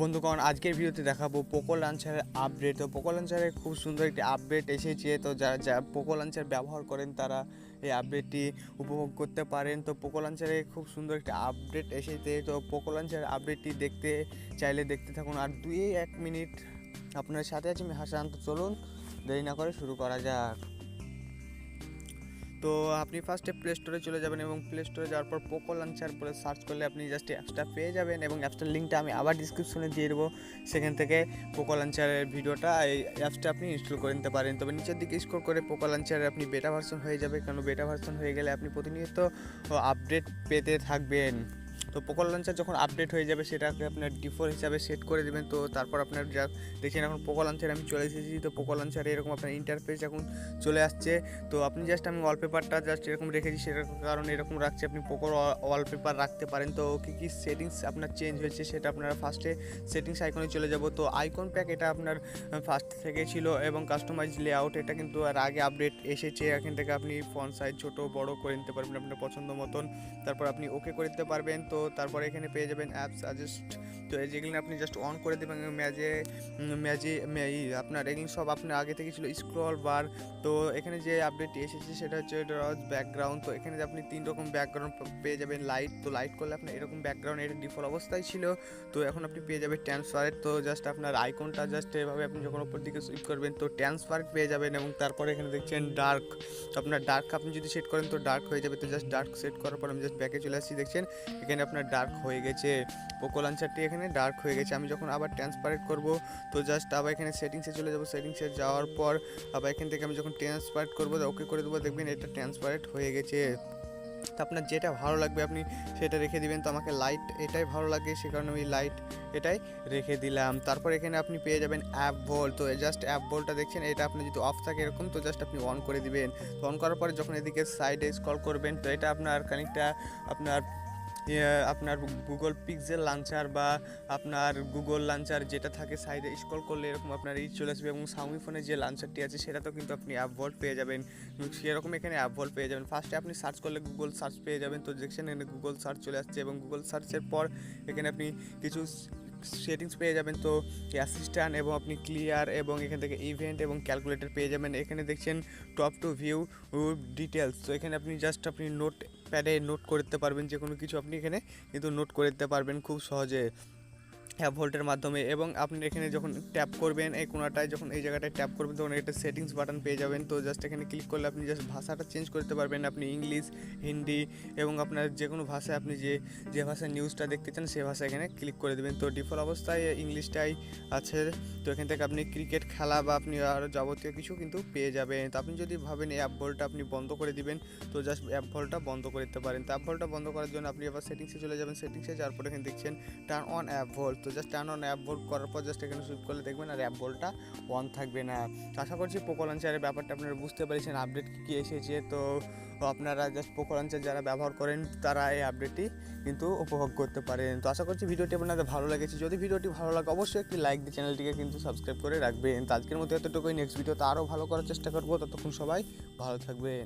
বন্ধুগণ, আজকের ভিডিওতে দেখাবো পোকো লঞ্চারের আপডেট। তো পোকো লঞ্চারে খুব সুন্দর একটি আপডেট এসেছে। তো যারা পোকো লঞ্চার ব্যবহার করেন তারা এই আপডেটটি উপভোগ করতে পারেন। তো পোকো লঞ্চারে খুব সুন্দর একটি আপডেট এসেছে। তো পোকো লঞ্চারের আপডেটটি দেখতে চাইলে দেখতে থাকুন। আর 2-1 মিনিট আপনার সাথে আছি আমি হাসান। তো চলুন দেরি না করে শুরু করা যাক। তো আপনি ফার্স্টে প্লে স্টোরে চলে যাবেন এবং প্লে স্টোরে যাওয়ার পর পোকো লঞ্চার বলে সার্চ করলে আপনি জাস্ট অ্যাপসটা পেয়ে যাবেন এবং অ্যাপসটার লিঙ্কটা আমি আবার ডিসক্রিপশনে দিয়ে দেবো। সেখান থেকে পোকো লঞ্চারের ভিডিওটা এই অ্যাপসটা আপনি ইনস্টল করে নিতে পারেন। তবে নিচের দিকে স্ক্রল করে পোকো লঞ্চারে আপনি বেটা ভার্সন হয়ে যাবে, কারণ বেটা ভার্সন হয়ে গেলে আপনি প্রতিনিয়ত আপডেট পেতে থাকবেন। তো পোকো লঞ্চার যখন আপডেট হয়ে যাবে সেটাকে আপনার ডিফল্ট হিসাবে সেট করে দেবেন। তো তারপর আপনার যা দেখছেন এখন পোকো লঞ্চারে আমি চলে এসেছি। তো পোকো লঞ্চারে এরকম আপনার ইন্টারফেস এখন চলে আসছে। তো আপনি জাস্ট আমি ওয়ালপেপারটা জাস্ট এরকম রেখেছি, সেটার কারণে এরকম রাখছি। আপনি পোকোর ওয়ালপেপার রাখতে পারেন। তো কী সেটিংস আপনার চেঞ্জ হয়েছে সেটা আপনারা ফার্স্টে সেটিংস আইকনে চলে যাব। তো আইকন প্যাক এটা আপনার ফার্স্ট থেকে ছিল এবং কাস্টমাইজ লেআউট এটা কিন্তু আর আগে আপডেট এসেছে। এখান থেকে আপনি ফন্ট সাইজ ছোটো বড়ো করে নিতে পারবেন আপনার পছন্দ মতন। তারপর আপনি ওকে করে দিতে পারবেন। তো তারপরে এখানে পেয়ে যাবেন অ্যাপ সাজেস্ট। তো যেগুলো আপনি জাস্ট অন করে দেবেন। আপনার এগুলো সব আপনার আগে থেকে ছিল স্ক্রল বার। তো এখানে যে আপডেটটি এসেছে সেটা হচ্ছে ব্যাকগ্রাউন্ড। তো এখানে আপনি 3 রকম ব্যাকগ্রাউন্ড পেয়ে যাবেন। লাইট, তো লাইট করলে আপনার এরকম ব্যাকগ্রাউন্ড এটা ডিফল্ট অবস্থায় ছিল। তো এখন আপনি পেয়ে যাবেন ট্রান্সপারেন্ট। তো জাস্ট আপনার আইকনটা জাস্ট এভাবে আপনি যখন উপর দিকে সুইপ করবেন তো ট্রান্সপারেন্ট পেয়ে যাবেন। এবং তারপরে এখানে দেখছেন ডার্ক। তো আপনার ডার্ক আপনি যদি সেট করেন তো ডার্ক হয়ে যাবে। তো জাস্ট ডার্ক সেট করার পর আমি জাস্ট ব্যাকে চলে আসছি, দেখছেন এখানে আপনার ডার্ক হয়ে গেছে। পোকো লঞ্চারটি এখানে ডার্ক হয়ে গেছে। আমি যখন আবার ট্রান্সপারেন্ট করব তো জাস্ট আবার এখানে সেটিংসে চলে যাব। সেটিংসে যাওয়ার পর আবার এখান থেকে আমি যখন ট্রান্সপারেন্ট করবো ওকে করে দেবো, দেখবেন এটা ট্রান্সপারেন্ট হয়ে গেছে। তো আপনার যেটা ভালো লাগবে আপনি সেটা রেখে দিবেন। তো আমাকে লাইট এটাই ভালো লাগে, সে কারণে আমি লাইট এটাই রেখে দিলাম। তারপর এখানে আপনি পেয়ে যাবেন অ্যাপ ভোল্ট। তো জাস্ট অ্যাপ ভোল্টটা দেখছেন এটা আপনি যদি অফ থাকে এরকম তো জাস্ট আপনি অন করে দিবেন। তো অন করার পরে যখন এদিকে সাইডে স্ক্রল করবেন তো এটা আপনার খানিকটা আপনার গুগল পিক্সেল লঞ্চার বা আপনার গুগল লঞ্চার যেটা থাকে সাইডে স্ক্রল করলে এরকম আপনার চলে আসবে। এবং xiaomi ফোনের যে লঞ্চারটি আছে সেটাতেও কিন্তু আপনি অ্যাপ ভোল্ট পেয়ে যাবেন। সেরকম এখানে অ্যাপ ভোল্ট পেয়ে যাবেন। ফার্স্টে আপনি সার্চ করলে গুগল সার্চ পেয়ে যাবেন। তো দেখছেন এখানে গুগল সার্চ চলে আসছে এবং গুগল সার্চের পর এখানে আপনি কিছু সেটিংস পেয়ে যাবেন। তো অ্যাসিস্ট্যান্ট এবং আপনি ক্লিয়ার এবং এখান থেকে ইভেন্ট এবং ক্যালকুলেটর পেয়ে যাবেন। এখানে দেখছেন টপ টু ভিউ ডিটেলস। তো এখানে আপনি জাস্ট আপনি নোট প্যাডে নোট করতে পারবেন, যে কোনো কিছু আপনি এখানে কিন্তু নোট করে দিতে পারবেন খুব সহজে অ্যাপ ভোল্টের মাধ্যমে। এবং আপনি এখানে যখন ট্যাপ করবেন এই কোনাটায়, যখন এই জায়গাটায় ট্যাপ করবেন তখন একটা সেটিংস বাটন পেয়ে যাবেন। তো জাস্ট এখানে ক্লিক করলে আপনি জাস্ট ভাষাটা চেঞ্জ করতে পারবেন। আপনি ইংলিশ, হিন্দি এবং আপনার যে কোনো ভাষায় আপনি যে ভাষায় নিউজটা দেখতে চান সে ভাষা এখানে ক্লিক করে দেবেন। তো ডিফল্ট অবস্থায় ইংলিশটাই আছে। তো এখান থেকে আপনি ক্রিকেট খেলা বা আপনি আরও যাবতীয় কিছু কিন্তু পেয়ে যাবেন। তো আপনি যদি ভাবেন এই অ্যাপ ভোল্টটা আপনি বন্ধ করে দিবেন তো জাস্ট অ্যাপ ভোল্টটা বন্ধ করে দিতে পারেন। তো অ্যাপ ভোল্টটা বন্ধ করার জন্য আপনি আবার সেটিংসে চলে যাবেন। সেটিংসে যাওয়ার পর এখানে দেখছেন টার্ন অন অ্যাপ ভোল্ট। তো just turn on app volt করার পর জাস্ট এখানে সুইপ করলে দেখবেন আর অ্যাপ ভোল্টটা অন থাকবে না। আশা করছি পোকো লঞ্চারের ব্যাপারটা আপনারা বুঝতে পেরেছেন আপডেট কী এসেছে। তো আপনারা জাস্ট পোকো লঞ্চার যারা ব্যবহার করেন তারা এই আপডেটটি কিন্তু উপভোগ করতে পারেন। তো আশা করছি ভিডিওটি আপনাদের ভালো লেগেছে। যদি ভিডিওটি ভালো লাগে অবশ্যই একটি লাইক দিয়ে চ্যানেলটিকে কিন্তু সাবস্ক্রাইব করে রাখবেন। তো আজকের মতো এতটুকুই, নেক্সট ভিডিওতে আরও ভালো করার চেষ্টা করবো। ততক্ষণ সবাই ভালো থাকবেন।